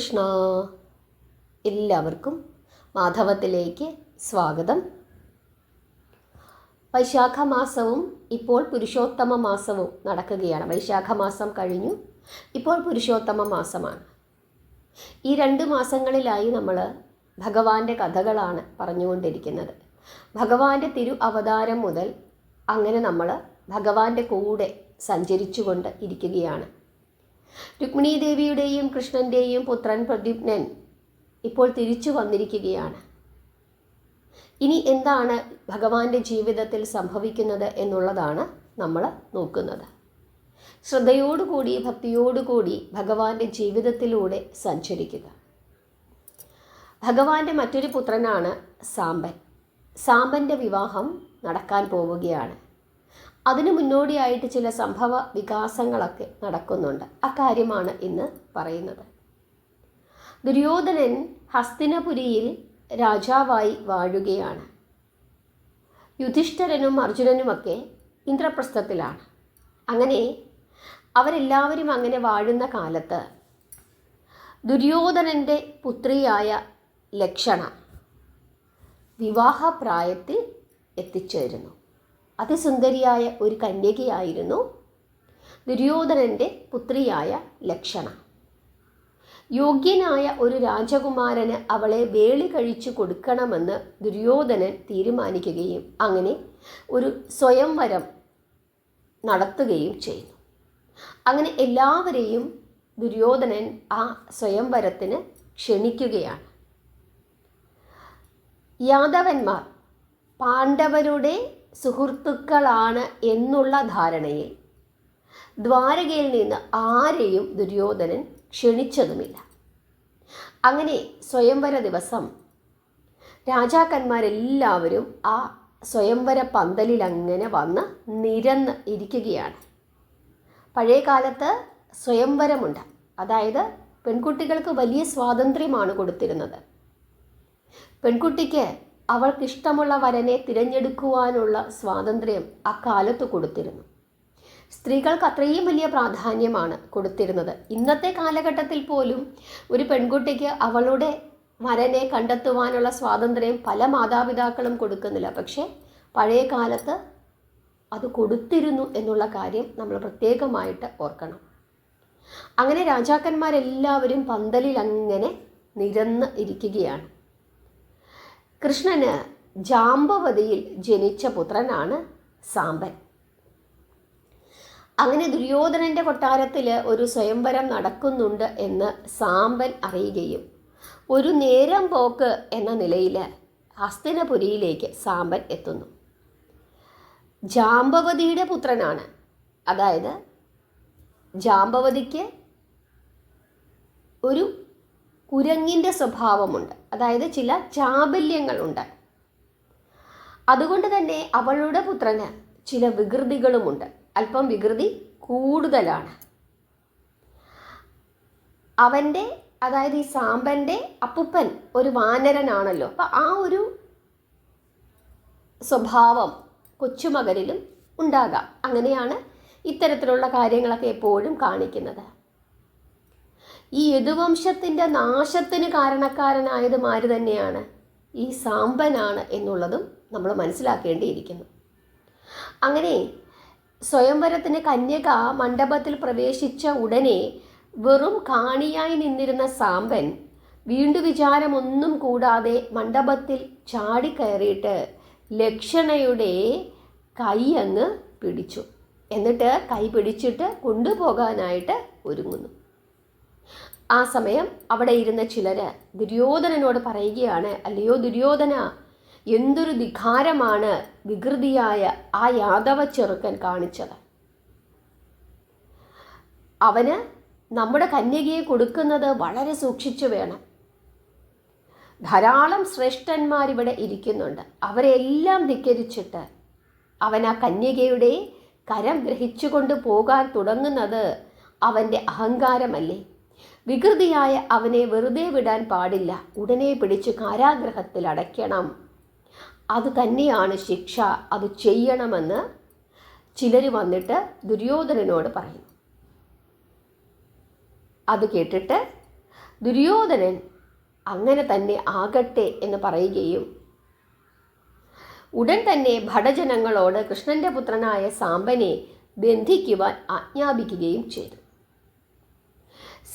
കൃഷ്ണ. എല്ലാവർക്കും മാധവത്തിലേക്ക് സ്വാഗതം. വൈശാഖ മാസവും ഇപ്പോൾ പുരുഷോത്തമ മാസവും നടക്കുകയാണ്. വൈശാഖ മാസം കഴിഞ്ഞു, ഇപ്പോൾ പുരുഷോത്തമ മാസമാണ്. ഈ 2 മാസങ്ങളിലായി നമ്മൾ ഭഗവാന്റെ കഥകളാണ് പറഞ്ഞുകൊണ്ടിരിക്കുന്നത്. ഭഗവാന്റെ തിരു അവതാരം മുതൽ അങ്ങനെ നമ്മൾ ഭഗവാന്റെ കൂടെ സഞ്ചരിച്ചുകൊണ്ട് ഇരിക്കുകയാണ്. രുക്മിണീ ദേവിയുടെയും കൃഷ്ണൻ്റെയും പുത്രൻ പ്രദ്യുമ്നൻ ഇപ്പോൾ തിരിച്ചു വന്നിരിക്കുകയാണ്. ഇനി എന്താണ് ഭഗവാന്റെ ജീവിതത്തിൽ സംഭവിക്കുന്നത് എന്നുള്ളതാണ് നമ്മൾ നോക്കുന്നത്. ശ്രദ്ധയോടുകൂടി ഭക്തിയോടുകൂടി ഭഗവാന്റെ ജീവിതത്തിലൂടെ സഞ്ചരിക്കുക. ഭഗവാന്റെ മറ്റൊരു പുത്രനാണ് സാംബൻ. സാംബൻ്റെ വിവാഹം നടക്കാൻ പോവുകയാണ്. അതിനു മുന്നോടിയായിട്ട് ചില സംഭവ വികാസങ്ങളൊക്കെ നടക്കുന്നുണ്ട്. അക്കാര്യമാണ് ഇന്ന് പറയുന്നത്. ദുര്യോധനൻ ഹസ്തിനപുരിയിൽ രാജാവായി വാഴുകയാണ്. യുധിഷ്ഠിരനും അർജുനനുമൊക്കെ ഇന്ദ്രപ്രസ്ഥത്തിലാണ്. അങ്ങനെ അവരെല്ലാവരും അങ്ങനെ വാഴുന്ന കാലത്ത് ദുര്യോധനൻ്റെ പുത്രിയായ ലക്ഷണ വിവാഹപ്രായത്തിൽ എത്തിച്ചേരുന്നു. അതിസുന്ദരിയായ ഒരു കന്യകയായിരുന്നു ദുര്യോധനൻ്റെ പുത്രിയായ ലക്ഷണ. യോഗ്യനായ ഒരു രാജകുമാരന് അവളെ വേളി കഴിച്ചു കൊടുക്കണമെന്ന് ദുര്യോധനൻ തീരുമാനിക്കുകയും അങ്ങനെ ഒരു സ്വയംവരം നടത്തുകയും ചെയ്യുന്നു. അങ്ങനെ എല്ലാവരെയും ദുര്യോധനൻ ആ സ്വയംവരത്തിന് ക്ഷണിക്കുകയാണ്. യാദവന്മാർ പാണ്ഡവരുടെ സുഹൃത്തുക്കളാണ് എന്നുള്ള ധാരണയിൽ ദ്വാരകയിൽ നിന്ന് ആരെയും ദുര്യോധനൻ ക്ഷണിച്ചതുമില്ല. അങ്ങനെ സ്വയംവര ദിവസം രാജാക്കന്മാരെല്ലാവരും ആ സ്വയംവര പന്തലിൽ അങ്ങനെ വന്ന് നിരന്ന് ഇരിക്കുകയാണ്. പഴയ കാലത്ത് സ്വയംവരമുണ്ട്. അതായത് പെൺകുട്ടികൾക്ക് വലിയ സ്വാതന്ത്ര്യമാണ് കൊടുത്തിരുന്നത്. പെൺകുട്ടിക്ക് അവൾക്കിഷ്ടമുള്ള വരനെ തിരഞ്ഞെടുക്കുവാനുള്ള സ്വാതന്ത്ര്യം അക്കാലത്ത് കൊടുത്തിരുന്നു. സ്ത്രീകൾക്ക് അത്രയും വലിയ പ്രാധാന്യമാണ് കൊടുത്തിരുന്നത്. ഇന്നത്തെ കാലഘട്ടത്തിൽ പോലും ഒരു പെൺകുട്ടിക്ക് അവളുടെ വരനെ കണ്ടെത്തുവാനുള്ള സ്വാതന്ത്ര്യം പല മാതാപിതാക്കളും കൊടുക്കുന്നില്ല. പക്ഷേ പഴയ കാലത്ത് അത് കൊടുത്തിരുന്നു എന്നുള്ള കാര്യം നമ്മൾ പ്രത്യേകമായിട്ട് ഓർക്കണം. അങ്ങനെ രാജാക്കന്മാരെല്ലാവരും പന്തലിൽ അങ്ങനെ നിരന്ന് ഇരിക്കുകയാണ്. കൃഷ്ണന് ജാംബവതിയിൽ ജനിച്ച പുത്രനാണ് സാംബൻ. അങ്ങനെ ദുര്യോധനൻ്റെ കൊട്ടാരത്തിൽ ഒരു സ്വയംവരം നടക്കുന്നുണ്ട് എന്ന് സാംബൻ അറിയുകയും ഒരു നേരം പോക്ക് എന്ന നിലയിൽ ഹസ്തിനപുരിയിലേക്ക് സാംബൻ എത്തുന്നു. ജാംബവതിയുടെ പുത്രനാണ്. അതായത് ജാംബവതിക്ക് ഒരു കുരങ്ങിൻ്റെ സ്വഭാവമുണ്ട്. അതായത് ചില ചാബല്യങ്ങളുണ്ട്. അതുകൊണ്ട് തന്നെ അവളുടെ പുത്രന് ചില വികൃതികളുമുണ്ട്. അല്പം വികൃതി കൂടുതലാണ്. അവൻ്റെ അതായത് ഈ സാംബൻ്റെ അപ്പുപ്പൻ ഒരു വാനരനാണല്ലോ. അപ്പം ആ ഒരു സ്വഭാവം കൊച്ചുമകനിലും ഉണ്ടാകാം. അങ്ങനെയാണ് ഇത്തരത്തിലുള്ള കാര്യങ്ങളൊക്കെ എപ്പോഴും കാണിക്കുന്നത്. ഈ യദുവംശത്തിൻ്റെ നാശത്തിന് കാരണക്കാരനായത് ആര് തന്നെയാണ്? ഈ സാംബനാണ് എന്നുള്ളതും നമ്മൾ മനസ്സിലാക്കേണ്ടിയിരിക്കുന്നു. അങ്ങനെ സ്വയംവരത്തിന് കന്യക മണ്ഡപത്തിൽ പ്രവേശിച്ച ഉടനെ വെറും കാണിയായി നിന്നിരുന്ന സാംബൻ വീണ്ടും വിചാരമൊന്നും കൂടാതെ മണ്ഡപത്തിൽ ചാടിക്കയറിയിട്ട് ലക്ഷണയുടെ കൈ അങ്ങ് പിടിച്ചു. എന്നിട്ട് കൈ പിടിച്ചിട്ട് കൊണ്ടുപോകാനായിട്ട് ഒരുങ്ങുന്നു. ആ സമയം അവിടെ ഇരുന്ന ചിലർ ദുര്യോധനനോട് പറയുകയാണ്, അല്ലയോ ദുര്യോധന, എന്തൊരു ധിക്കാരമാണ് വികൃതിയായ ആ യാദവ ചെറുക്കൻ കാണിച്ചത്. അവന് നമ്മുടെ കന്യകയെ കൊടുക്കുന്നത് വളരെ സൂക്ഷിച്ചു വേണം. ധാരാളം ശ്രേഷ്ഠന്മാരിവിടെ ഇരിക്കുന്നുണ്ട്. അവരെല്ലാം ധിക്കരിച്ചിട്ട് അവൻ ആ കന്യകയുടെ കരം ഗ്രഹിച്ചുകൊണ്ട് പോകാൻ തുടങ്ങുന്നത് അവൻ്റെ അഹങ്കാരമല്ലേ? വികൃതിയായ അവനെ വെറുതെ വിടാൻ പാടില്ല. ഉടനെ പിടിച്ച് കാരാഗൃഹത്തിൽ അടയ്ക്കണം. അത് തന്നെയാണ് ശിക്ഷ. അത് ചെയ്യണമെന്ന് ചിലർ വന്നിട്ട് ദുര്യോധനനോട് പറയുന്നു. അത് കേട്ടിട്ട് ദുര്യോധനൻ അങ്ങനെ തന്നെ ആകട്ടെ എന്ന് പറയുകയും ഉടൻ തന്നെ ഭടജനങ്ങളോട് കൃഷ്ണന്റെ പുത്രനായ സാമ്പനെ ബന്ധിക്കുവാൻ ആജ്ഞാപിക്കുകയും ചെയ്തു.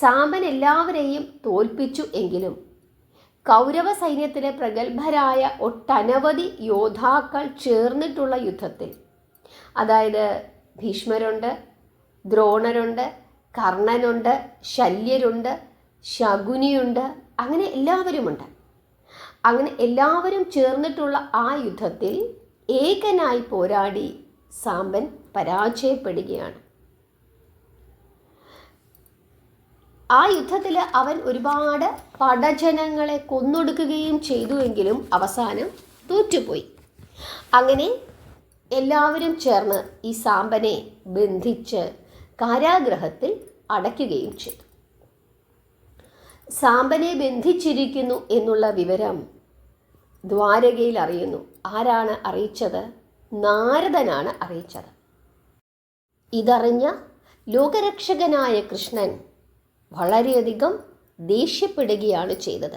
സാമ്പൻ എല്ലാവരെയും തോൽപ്പിച്ചു എങ്കിലും കൗരവ സൈന്യത്തിലെ പ്രഗത്ഭരായ ഒട്ടനവധി യോദ്ധാക്കൾ ചേർന്നിട്ടുള്ള യുദ്ധത്തിൽ, അതായത് ഭീഷ്മരുണ്ട്, ദ്രോണരുണ്ട്, കർണനുണ്ട്, ശല്യരുണ്ട്, ശകുനിയുണ്ട്, അങ്ങനെ എല്ലാവരുമുണ്ട്. അങ്ങനെ എല്ലാവരും ചേർന്നിട്ടുള്ള ആ യുദ്ധത്തിൽ ഏകനായി പോരാടി സാമ്പൻ പരാജയപ്പെടുകയാണ്. ആ യുദ്ധത്തിൽ അവൻ ഒരുപാട് പടജനങ്ങളെ കൊന്നൊടുക്കുകയും ചെയ്തുവെങ്കിലും അവസാനം തോറ്റുപോയി. അങ്ങനെ എല്ലാവരും ചേർന്ന് ഈ സാമ്പനെ ബന്ധിച്ച് കാരാഗൃഹത്തിൽ അടയ്ക്കുകയും ചെയ്തു. സാമ്പനെ ബന്ധിച്ചിരിക്കുന്നു എന്നുള്ള വിവരം ദ്വാരകയിൽ അറിയുന്നു. ആരാണ് അറിയിച്ചത്? നാരദനാണ് അറിയിച്ചത്. ഇതറിഞ്ഞ ലോകരക്ഷകനായ കൃഷ്ണൻ വളരെയധികം ദേഷ്യപ്പെടുകയാണ് ചെയ്തത്.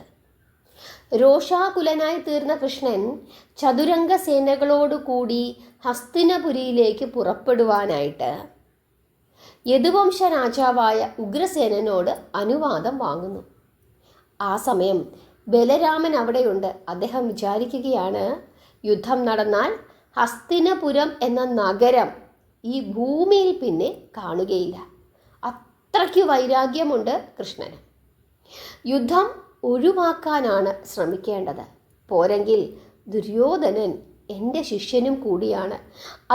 രോഷാകുലനായി തീർന്ന കൃഷ്ണൻ ചതുരംഗ സേനകളോടുകൂടി ഹസ്തിനപുരിയിലേക്ക് പുറപ്പെടുവാനായിട്ട് യദുവംശ രാജാവായ ഉഗ്രസേനനോട് അനുവാദം വാങ്ങുന്നു. ആ സമയം ബലരാമൻ അവിടെയുണ്ട്. അദ്ദേഹം വിചാരിക്കുകയാണ്, യുദ്ധം നടന്നാൽ ഹസ്തിനപുരം എന്ന നഗരം ഈ ഭൂമിയിൽ പിന്നെ കാണുകയില്ല. അത്രയ്ക്ക് വൈരാഗ്യമുണ്ട് കൃഷ്ണന്. യുദ്ധം ഒഴിവാക്കാനാണ് ശ്രമിക്കേണ്ടത്. പോരെങ്കിൽ ദുര്യോധനൻ എൻ്റെ ശിഷ്യനും കൂടിയാണ്.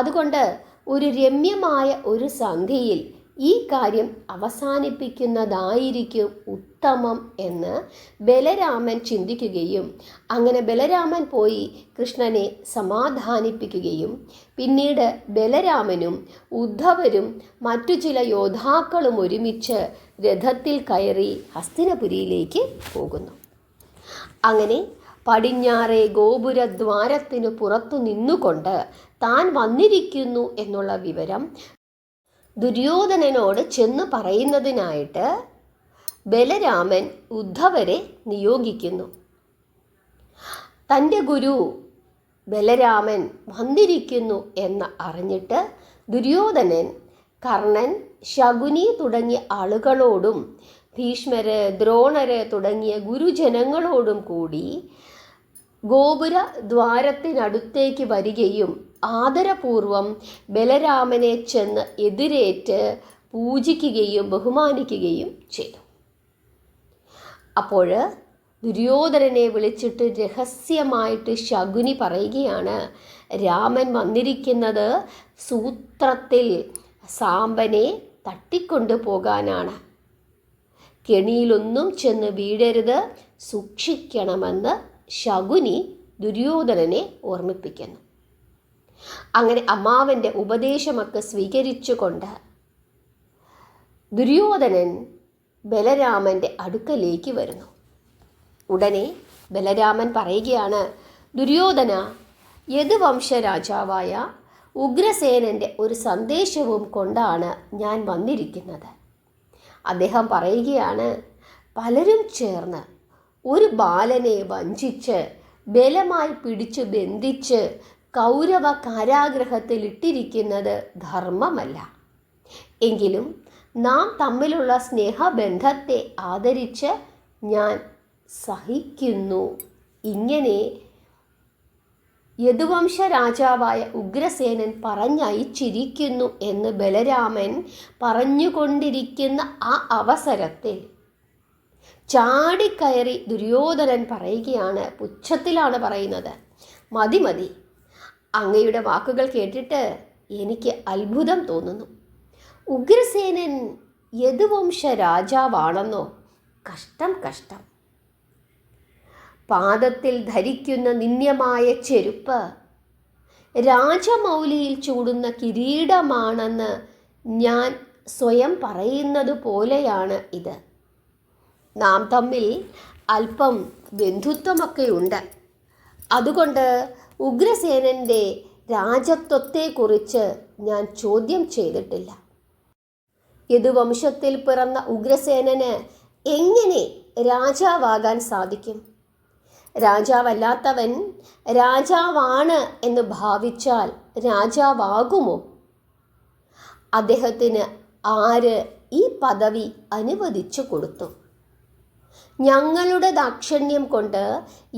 അതുകൊണ്ട് ഒരു രമ്യമായ ഒരു സന്ധിയിൽ ഈ കാര്യം അവസാനിപ്പിക്കുന്നതായിരിക്കും ഉത്തമം എന്ന് ബലരാമൻ ചിന്തിക്കുകയും അങ്ങനെ ബലരാമൻ പോയി കൃഷ്ണനെ സമാധാനിപ്പിക്കുകയും പിന്നീട് ബലരാമനും ഉദ്ധവരും മറ്റു ചില യോദ്ധാക്കളും ഒരുമിച്ച് രഥത്തിൽ കയറി ഹസ്തിനപുരിയിലേക്ക് പോകുന്നു. അങ്ങനെ പടിഞ്ഞാറേ ഗോപുരദ്വാരത്തിനു പുറത്തു നിന്നുകൊണ്ട് താൻ വന്നിരിക്കുന്നു എന്നുള്ള വിവരം ദുര്യോധനനോട് ചെന്ന് പറയുന്നതിനായിട്ട് ബലരാമൻ ഉദ്ധവരെ നിയോഗിക്കുന്നു. തൻ്റെ ഗുരു ബലരാമൻ വന്നിരിക്കുന്നു എന്ന് അറിഞ്ഞിട്ട് ദുര്യോധനൻ കർണൻ, ശകുനി തുടങ്ങിയ ആളുകളോടും ഭീഷ്മര്, ദ്രോണര് തുടങ്ങിയ ഗുരുജനങ്ങളോടും കൂടി ഗോപുര ദ്വാരത്തിനടുത്തേക്ക് വരികയും ആദരപൂർവം ബലരാമനെ ചെന്ന് എതിരേറ്റ് പൂജിക്കുകയും ബഹുമാനിക്കുകയും ചെയ്തു. അപ്പോൾ ദുര്യോധനനെ വിളിച്ചിട്ട് രഹസ്യമായിട്ട് ശകുനി പറയുകയാണ്, രാമൻ വന്നിരിക്കുന്നത് സൂത്രത്തിൽ സാമ്പനെ തട്ടിക്കൊണ്ടു പോകാനാണ്. കെണിയിലൊന്നും ചെന്ന് വീഴരുത്, സൂക്ഷിക്കണമെന്ന് ശകുനി ദുര്യോധനനെ ഓർമ്മിപ്പിക്കുന്നു. അങ്ങനെ അമ്മാവൻ്റെ ഉപദേശമൊക്കെ സ്വീകരിച്ചുകൊണ്ട് ദുര്യോധനൻ ബലരാമൻ്റെ അടുക്കലേക്ക് വരുന്നു. ഉടനെ ബലരാമൻ പറയുകയാണ്, ദുര്യോധന, യദുവംശ രാജാവായ ഉഗ്രസേനൻ്റെ ഒരു സന്ദേശവും കൊണ്ടാണ് ഞാൻ വന്നിരിക്കുന്നത്. അദ്ദേഹം പറയുകയാണ്, പലരും ചേർന്ന് ഒരു ബാലനെ വഞ്ചിച്ച് ബലമായി പിടിച്ചു ബന്ധിച്ച് കൗരവ കാരാഗൃഹത്തിൽ ഇട്ടിരിക്കുന്നത് ധർമ്മമല്ല. എങ്കിലും നാം തമ്മിലുള്ള സ്നേഹബന്ധത്തെ ആദരിച്ച് ഞാൻ സഹിക്കുന്നു. ഇങ്ങനെ യദുവംശ രാജാവായ ഉഗ്രസേനൻ പറഞ്ഞയച്ചിരിക്കുന്നു എന്ന് ബലരാമൻ പറഞ്ഞുകൊണ്ടിരിക്കുന്ന ആ അവസരത്തിൽ ചാടിക്കയറി ദുര്യോധനൻ പറയുകയാണ്, പുച്ഛത്തിലാണ് പറയുന്നത്, മതി മതി, അങ്ങയുടെ വാക്കുകൾ കേട്ടിട്ട് എനിക്ക് അത്ഭുതം തോന്നുന്നു. ഉഗ്രസേനൻ യദുവംശ രാജാവാണെന്നോ? കഷ്ടം കഷ്ടം. പാദത്തിൽ ധരിക്കുന്ന നിന്ദ്യമായ ചെരുപ്പ് രാജമൗലിയിൽ ചൂടുന്ന കിരീടമാണെന്ന് ഞാൻ സ്വയം പറയുന്നത് പോലെയാണ് ഇത്. നാം തമ്മിൽ അല്പം ബന്ധുത്വമൊക്കെയുണ്ട്. അതുകൊണ്ട് ഉഗ്രസേനൻ്റെ രാജത്വത്തെക്കുറിച്ച് ഞാൻ ചോദ്യം ചെയ്തിട്ടില്ല. യദുവംശത്തിൽ പിറന്ന ഉഗ്രസേനന് എങ്ങനെ രാജാവാകാൻ സാധിക്കും? രാജാവല്ലാത്തവൻ രാജാവാണ് എന്ന് ഭാവിച്ചാൽ രാജാവാകുമോ? അദ്ദേഹത്തിന് ആര് ഈ പദവി അനുവദിച്ചു കൊടുത്തു? ഞങ്ങളുടെ ദാക്ഷിണ്യം കൊണ്ട്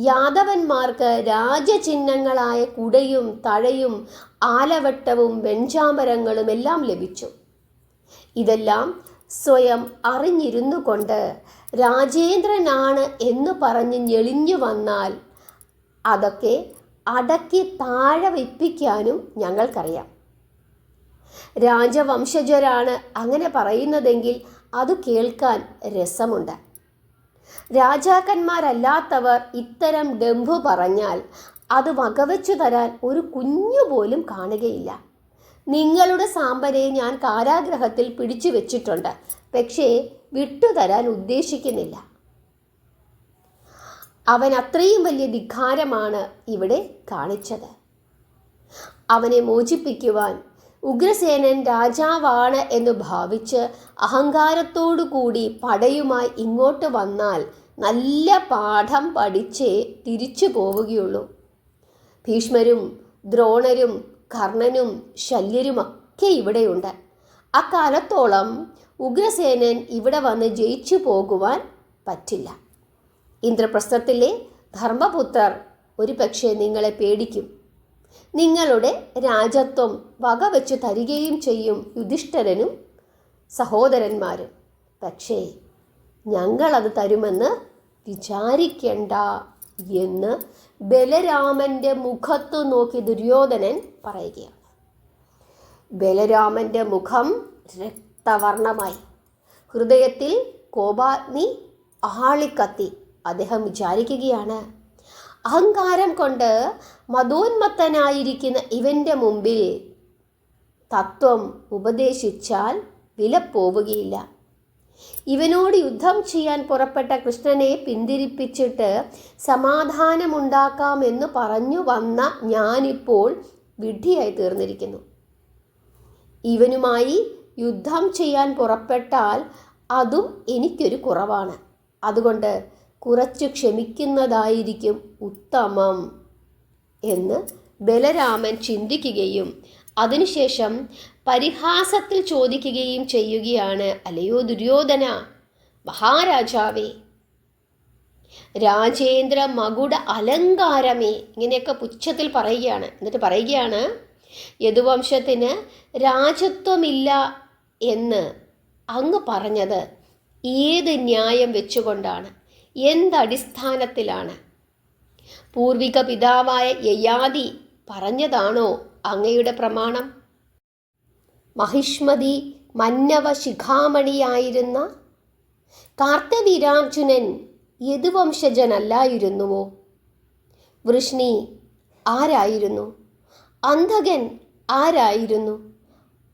യാദവന്മാർക്ക് രാജചിഹ്നങ്ങളായ കുടയും തഴയും ആലവട്ടവും വെഞ്ചാമരങ്ങളും എല്ലാം ലഭിച്ചു. ഇതെല്ലാം സ്വയം അറിഞ്ഞിരുന്നു കൊണ്ട് രാജേന്ദ്രനാണ് എന്ന് പറഞ്ഞ് ഞെളിഞ്ഞു വന്നാൽ അതൊക്കെ അടക്കി താഴെ വയ്പ്പിക്കാനും ഞങ്ങൾക്കറിയാം. രാജവംശജരാണ് അങ്ങനെ പറയുന്നതെങ്കിൽ അത് കേൾക്കാൻ രസമുണ്ട്. രാജാക്കന്മാരല്ലാത്തവർ ഇത്തരം ഡംഭു പറഞ്ഞാൽ അത് വകവെച്ചു തരാൻ ഒരു കുഞ്ഞു പോലും കാണുകയില്ല. നിങ്ങളുടെ സാമ്പനെ ഞാൻ കാരാഗ്രഹത്തിൽ പിടിച്ചു വെച്ചിട്ടുണ്ട്, പക്ഷേ വിട്ടുതരാൻ ഉദ്ദേശിക്കുന്നില്ല. അവൻ അത്രയും വലിയ ധിക്കാരമാണ് ഇവിടെ കാണിച്ചത്. അവനെ മോചിപ്പിക്കുവാൻ ഉഗ്രസേനൻ രാജാവാണ് എന്ന് ഭാവിച്ച് അഹങ്കാരത്തോടു കൂടി പടയുമായി ഇങ്ങോട്ട് വന്നാൽ നല്ല പാഠം പഠിച്ചേ തിരിച്ചു പോവുകയുള്ളൂ. ഭീഷ്മരും ദ്രോണരും കർണനും ശല്യരുമൊക്കെ ഇവിടെയുണ്ട്. അക്കാലത്തോളം ഉഗ്രസേനൻ ഇവിടെ വന്ന് ജയിച്ചു പോകുവാൻ പറ്റില്ല. ഇന്ദ്രപ്രസ്ഥത്തിലെ ധർമ്മപുത്രർ ഒരു പക്ഷേ നിങ്ങളെ പേടിക്കും. നിങ്ങളുടെ രാജത്വം വകവെച്ചു തരികയും ചെയ്യും യുധിഷ്ഠിരനും സഹോദരന്മാരും. പക്ഷേ ഞങ്ങളത് തരുമെന്ന് വിചാരിക്കണ്ട എന്ന് ബലരാമൻ്റെ മുഖത്തു നോക്കി ദുര്യോധനൻ പറയുകയാണ്. ബലരാമൻ്റെ മുഖം രക്തവർണമായി. ഹൃദയത്തിൽ കോപാഗ്നി ആളിക്കത്തി. അദ്ദേഹം വിചാരിക്കുകയാണ്, അഹങ്കാരം കൊണ്ട് മതോന്മത്തനായിരിക്കുന്ന ഇവൻ്റെ മുമ്പിൽ തത്വം ഉപദേശിച്ചാൽ വിലപ്പോവുകയില്ല. ഇവനോട് യുദ്ധം ചെയ്യാൻ പുറപ്പെട്ട കൃഷ്ണനെ പിന്തിരിപ്പിച്ചിട്ട് സമാധാനമുണ്ടാക്കാമെന്ന് പറഞ്ഞു വന്ന ഞാനിപ്പോൾ വിഡ്ഢിയായി തീർന്നിരിക്കുന്നു. ഇവനുമായി യുദ്ധം ചെയ്യാൻ പുറപ്പെട്ടാൽ അതും എനിക്കൊരു കുറവാണ്. അതുകൊണ്ട് കുറച്ചു ക്ഷമിക്കുന്നതായിരിക്കും ഉത്തമം എന്ന് ബലരാമൻ ചിന്തിക്കുകയും അതിനുശേഷം പരിഹാസത്തിൽ ചോദിക്കുകയും ചെയ്യുകയാണ്, അല്ലയോ ദുര്യോധന മഹാരാജാവേ, രാജേന്ദ്ര മകുട അലങ്കാരമേ, ഇങ്ങനെയൊക്കെ പുച്ഛത്തിൽ പറയുകയാണ്. എന്നിട്ട് പറയുകയാണ്, യദുവംശത്തിന് രാജത്വമില്ല എന്ന് അങ്ങ് പറഞ്ഞത് ഏത് ന്യായം വെച്ചുകൊണ്ടാണ്? എന്തടിസ്ഥാനത്തിലാണ്? പൂർവിക പിതാവായ യയാതി പറഞ്ഞതാണോ അങ്ങയുടെ പ്രമാണം? മഹിഷ്മതി മന്നവ ശിഖാമണിയായിരുന്ന കാർത്തവീരാർജുനൻ യദുവംശജനല്ലായിരുന്നുവോ? വൃഷ്ണി ആരായിരുന്നു? അന്ധകൻ ആരായിരുന്നു?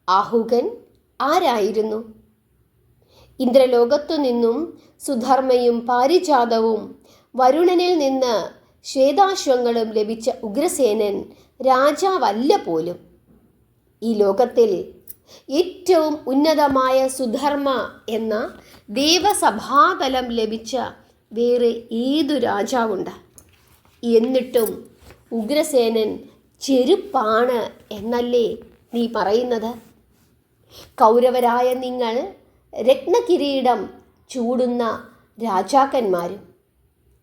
ആഹുകൻ ആരായിരുന്നു? ഇന്ദ്രലോകത്തു നിന്നും സുധർമ്മയും പാരിജാതവും വരുണനിൽ നിന്ന് ശ്വേതാശ്വങ്ങളും ലഭിച്ച ഉഗ്രസേനൻ രാജാവല്ല പോലും. ഈ ലോകത്തിൽ ഏറ്റവും ഉന്നതമായ സുധർമ്മ എന്ന ദേവസഭാതലം ലഭിച്ച വേറെ ഏതു രാജാവുണ്ട്? എന്നിട്ടും ഉഗ്രസേനൻ ചെരുപ്പാണ് എന്നല്ലേ നീ പറയുന്നത്? കൗരവരായ നിങ്ങൾ രത്നകിരീടം ചൂടുന്ന രാജാക്കന്മാരും.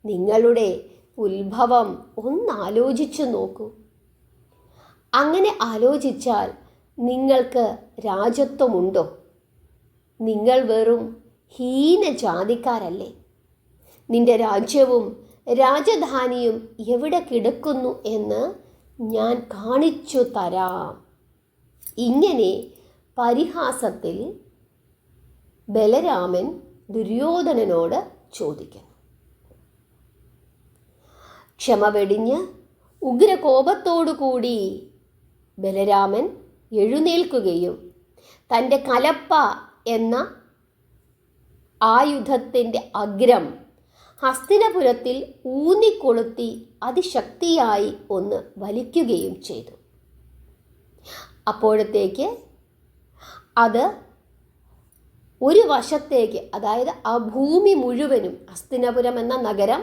നിങ്ങളുടെ ഉത്ഭവം ഒന്നാലോചിച്ചു നോക്കൂ. അങ്ങനെ ആലോചിച്ചാൽ നിങ്ങൾക്ക് രാജത്വമുണ്ടോ? നിങ്ങൾ വെറും ഹീനജാതിക്കാരല്ലേ? നിന്റെ രാജ്യവും രാജധാനിയും എവിടെ കിടക്കുന്നു എന്ന് ഞാൻ കാണിച്ചു തരാം. ഇങ്ങനെ പരിഹാസത്തിൽ ബലരാമൻ ദുര്യോധനനോട് ചോദിക്കുന്നു. ക്ഷമ വെടിഞ്ഞ് ഉഗ്രകോപത്തോടുകൂടി ബലരാമൻ എഴുന്നേൽക്കുകയും തൻ്റെ കലപ്പ എന്ന ആയുധത്തിൻ്റെ അഗ്രം ഹസ്തിനപുരത്തിൽ ഊന്നിക്കൊളുത്തി അതിശക്തിയായി ഒന്ന് വലിക്കുകയും ചെയ്തു. അപ്പോഴത്തേക്ക് അത് ഒരു വശത്തേക്ക്, അതായത് ആ ഭൂമി മുഴുവനും, ഹസ്തിനപുരം എന്ന നഗരം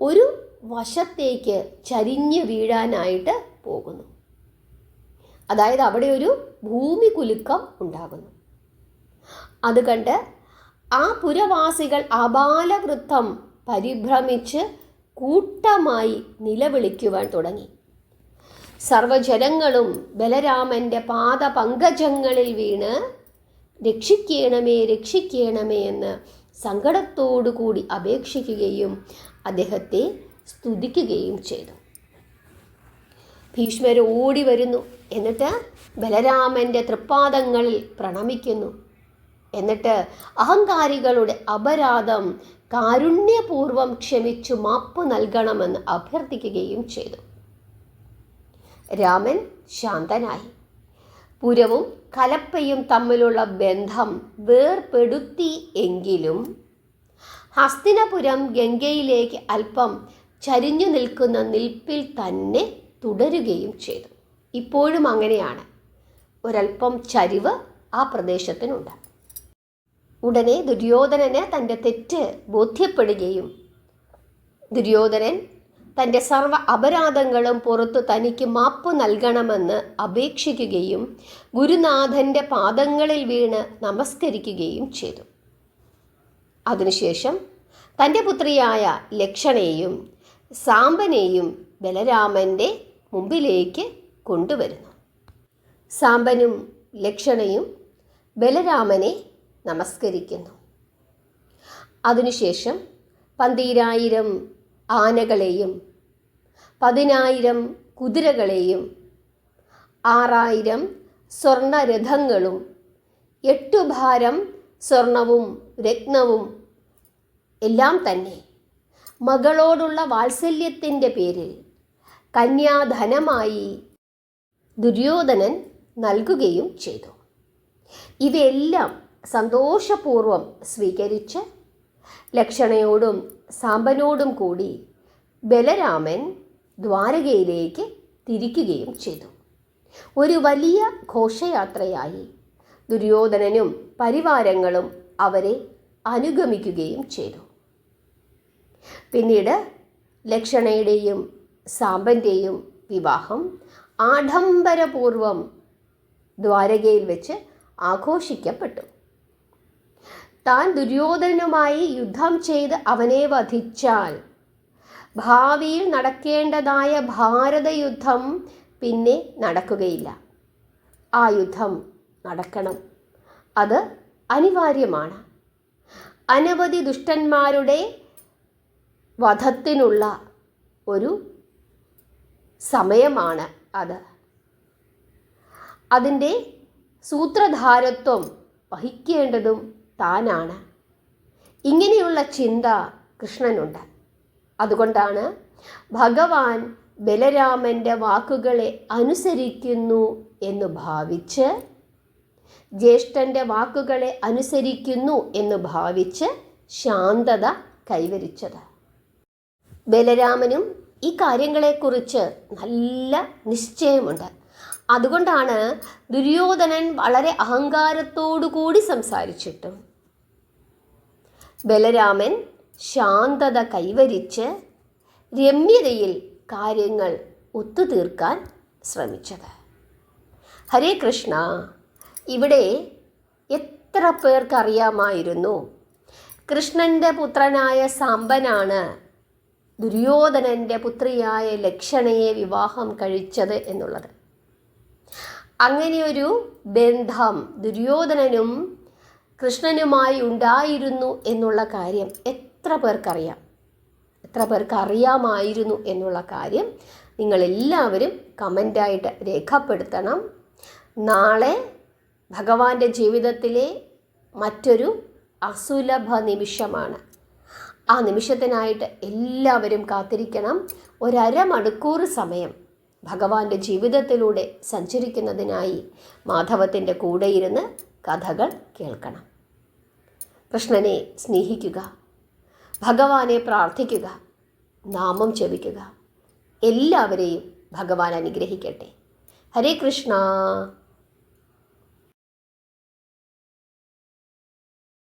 ഒരു വശത്തേക്ക് ചരിഞ്ഞ് വീഴാനായിട്ട് പോകുന്നു. അതായത് അവിടെ ഒരു ഭൂമി കുലുക്കം ഉണ്ടാകുന്നു. അത് കണ്ട് ആ പുരവാസികൾ ആബാലവൃദ്ധം പരിഭ്രമിച്ച് കൂട്ടമായി നിലവിളിക്കുവാൻ തുടങ്ങി. സർവജനങ്ങളും ബലരാമൻ്റെ പാദപങ്കജങ്ങളിൽ വീണ് രക്ഷിക്കണമേ രക്ഷിക്കണമേ എന്ന് സങ്കടത്തോടു കൂടി അപേക്ഷിക്കുകയും അദ്ദേഹത്തെ സ്തുതിക്കുകയും ചെയ്തു. ഭീഷ്മർ ഓടി വരുന്നു. എന്നിട്ട് ബലരാമൻ്റെ തൃപ്പാദങ്ങളിൽ പ്രണമിക്കുന്നു. എന്നിട്ട് അഹങ്കാരികളുടെ അപരാധം കാരുണ്യപൂർവം ക്ഷമിച്ചു മാപ്പ് നൽകണമെന്ന് അഭ്യർത്ഥിക്കുകയും ചെയ്തു. രാമൻ ശാന്തനായി. പുരവും കലപ്പയും തമ്മിലുള്ള ബന്ധം വേർപെടുത്തി എങ്കിലും ഹസ്തിനപുരം ഗംഗയിലേക്ക് അല്പം ചരിഞ്ഞു നിൽക്കുന്ന നിൽപ്പിൽ തന്നെ തുടരുകയും ചെയ്തു. ഇപ്പോഴും അങ്ങനെയാണ്. ഒരൽപ്പം ചരിവ് ആ പ്രദേശത്തിനുണ്ട്. ഉടനെ ദുര്യോധനന് തൻ്റെ തെറ്റ് ബോധ്യപ്പെടുകയും ദുര്യോധനൻ തൻ്റെ സർവ്വ അപരാധങ്ങളും പുറത്തു തനിക്ക് മാപ്പ് നൽകണമെന്ന് അപേക്ഷിക്കുകയും ഗുരുനാഥൻ്റെ പാദങ്ങളിൽ വീണ് നമസ്കരിക്കുകയും ചെയ്തു. അതിനുശേഷം തൻ്റെ പുത്രിയായ ലക്ഷണയെയും സാമ്പനെയും ബലരാമൻ്റെ മുമ്പിലേക്ക് കൊണ്ടുവരുന്നു. സാമ്പനും ലക്ഷണയും ബലരാമനെ നമസ്കരിക്കുന്നു. അതിനുശേഷം 12,000 ആനകളെയും 10,000 കുതിരകളെയും 6,000 സ്വർണരഥങ്ങളും 8 ഭാരം സ്വർണവും രത്നവും എല്ലാം തന്നെ മകളോടുള്ള വാത്സല്യത്തിൻ്റെ പേരിൽ കന്യാധനമായി ദുര്യോധനൻ നൽകുകയും ചെയ്തു. ഇവയെല്ലാം സന്തോഷപൂർവം സ്വീകരിച്ച് ലക്ഷണയോടും സാമ്പനോടും കൂടി ബലരാമൻ ദ്വാരകയിലേക്ക് തിരിക്കുകയും ചെയ്തു. ഒരു വലിയ ഘോഷയാത്രയായി ദുര്യോധനനും പരിവാരങ്ങളും അവരെ അനുഗമിക്കുകയും ചെയ്തു. പിന്നീട് ലക്ഷണയുടെയും സാമ്പൻ്റെയും വിവാഹം ആഡംബരപൂർവം ദ്വാരകയിൽ വെച്ച് ആഘോഷിക്കപ്പെട്ടു. താൻ ദുര്യോധനനുമായി യുദ്ധം ചെയ്ത് അവനെ വധിച്ചാൽ ഭാവിയിൽ നടക്കേണ്ടതായ ഭാരതയുദ്ധം പിന്നെ നടക്കുകയില്ല. ആ യുദ്ധം നടക്കണം. അത് അനിവാര്യമാണ്. അനവധി ദുഷ്ടന്മാരുടെ വധത്തിനുള്ള ഒരു സമയമാണ് അത്. അതിൻ്റെ സൂത്രധാരത്വം വഹിക്കേണ്ടതും താനാണ്. ഇങ്ങനെയുള്ള ചിന്ത കൃഷ്ണനുണ്ട്. അതുകൊണ്ടാണ് ഭഗവാൻ ബലരാമൻ്റെ വാക്കുകളെ അനുസരിക്കുന്നു എന്ന് ഭാവിച്ച്, ജ്യേഷ്ഠൻ്റെ വാക്കുകളെ അനുസരിക്കുന്നു എന്ന് ഭാവിച്ച് ശാന്തത കൈവരിച്ചത്. ബലരാമനും ഈ കാര്യങ്ങളെക്കുറിച്ച് നല്ല നിശ്ചയമുണ്ട്. അതുകൊണ്ടാണ് ദുര്യോധനൻ വളരെ അഹങ്കാരത്തോടു കൂടി സംസാരിച്ചിട്ടും ബലരാമൻ ശാന്തത കൈവരിച്ച് രമ്യതയിൽ കാര്യങ്ങൾ ഒത്തുതീർക്കാൻ ശ്രമിച്ചത്. ഹരേ കൃഷ്ണ. ഇവിടെ എത്ര പേർക്കറിയാമായിരുന്നു കൃഷ്ണൻ്റെ പുത്രനായ സാമ്പനാണ് ദുര്യോധനൻ്റെ പുത്രിയായ ലക്ഷണയെ വിവാഹം കഴിച്ചത് എന്നുള്ളത്. അങ്ങനെയൊരു ബന്ധം ദുര്യോധനനും കൃഷ്ണനുമായി ഉണ്ടായിരുന്നു എന്നുള്ള കാര്യം എത്ര പേർക്കറിയാം? എത്ര പേർക്ക് അറിയാമായിരുന്നു എന്നുള്ള കാര്യം നിങ്ങളെല്ലാവരും കമൻ്റായിട്ട് രേഖപ്പെടുത്തണം. നാളെ ഭഗവാന്റെ ജീവിതത്തിലെ മറ്റൊരു അസുലഭ നിമിഷമാണ്. ആ നിമിഷത്തിനായിട്ട് എല്ലാവരും കാത്തിരിക്കണം. 1.5 മണിക്കൂർ സമയം ഭഗവാന്റെ ജീവിതത്തിലൂടെ സഞ്ചരിക്കുന്നതിനായി മാധവത്തിൻ്റെ കൂടെയിരുന്ന് കഥകൾ കേൾക്കണം. കൃഷ്ണനെ സ്നേഹിക്കുക, ഭഗവാനെ പ്രാർത്ഥിക്കുക, നാമം ജപിക്കുക. എല്ലാവരെയും ഭഗവാൻ അനുഗ്രഹിക്കട്ടെ. ഹരേ കൃഷ്ണ.